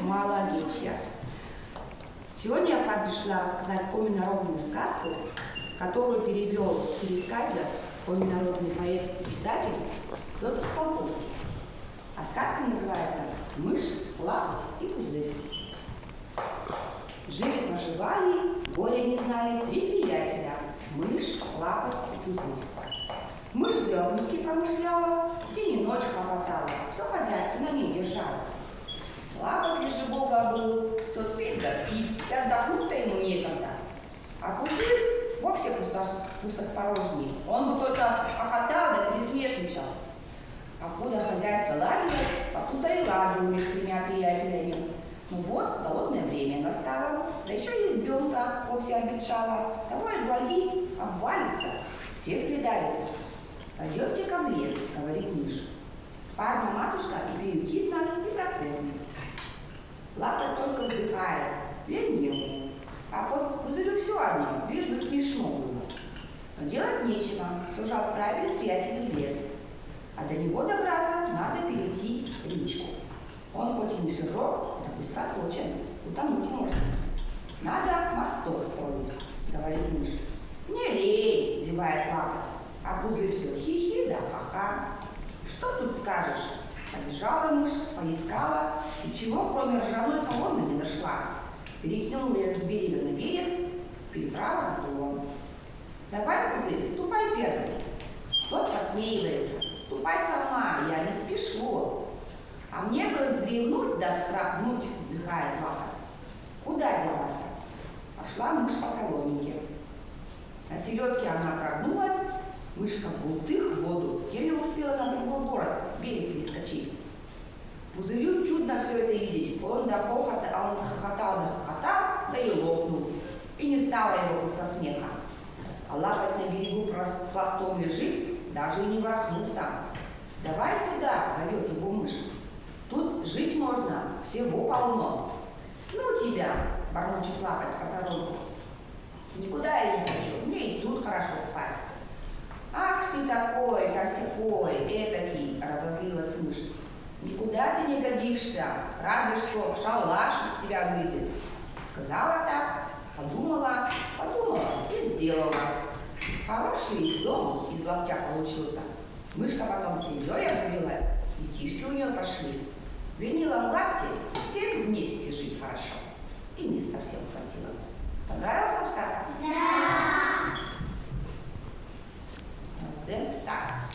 Молодец, сейчас. Сегодня я пришла рассказать коминародную сказку, которую перевел в пересказе коминародный поэт и писатель Петр Сполковский. А сказка называется «Мышь, лапоть и пузырь». Жили-поживали, горя не знали три приятеля – мышь, лапоть и пузырь. Мышь зернышки промышляла, день и ночь хлопотала, все хозяйство на ней держалось. Лапоть лишь Бога был, все спит да спит, и отдохнуть-то ему некогда. А пузырь вовсе пустоспорожний, он бы только хохотал да присмешничал. Покуда хозяйство ладилось, покуда и ладил между тремя приятелями. Ну вот, голодное время настало, да еще избенка вовсе обветшала, того и благи обвалится, всех придавит. «Пойдемте-ка в лес», — говорит мышь. «Парма-матушка и приютит нас, и прокормит». Лапоть только вздыхает, лень ему, а пузырю все одно, лишь бы смешно было. Но делать нечего, все же отправились приятели в лес. А до него добраться надо перейти речку. Он хоть и не широк, да быстро точен, утонуть можно. «Надо мосток строить», — говорит мышь. «Не лень», — зевает лапоть. А пузырь все хихи да ха-ха. Что тут скажешь? Побежала мышь, поискала, ничего, кроме ржаной соломы, не нашла. Перекинула ее с берега на берег, переправа готова. «Давай, пузырь, ступай первым». Тот посмеивается. «Ступай сама, я не спешу». «А мне бы вздремнуть да всхрапнуть», — вздыхает лапоть. «Куда деваться?» Пошла мышь по соломинке. На середке она прогнулась, мышка бултых в воду, еле успела на другой город, берег перескочить. Пузырю чудно все это видеть. Он хохотал, да и лопнул. И не стало его просто смеха. А лапоть на берегу пластом лежит, даже и не ворохнулся. «Давай сюда», — зовет его мышь. «Тут жить можно, всего полно». «Ну тебя», — бормочет лапоть по сорожку. «Никуда я не хочу, мне и тут хорошо спать». «Ах ты такой, тосякой, этакий», — разозлилась мышь. «Никуда ты не годишься, разве что шалаш из тебя выйдет». Сказала так, подумала и сделала. Хороший дом из лаптя получился. Мышка потом семьей обзавелась, детишки у нее пошли. В ленивом лапте всем вместе жить хорошо. И места всем хватило. Понравилась вам сказка? Да! Так.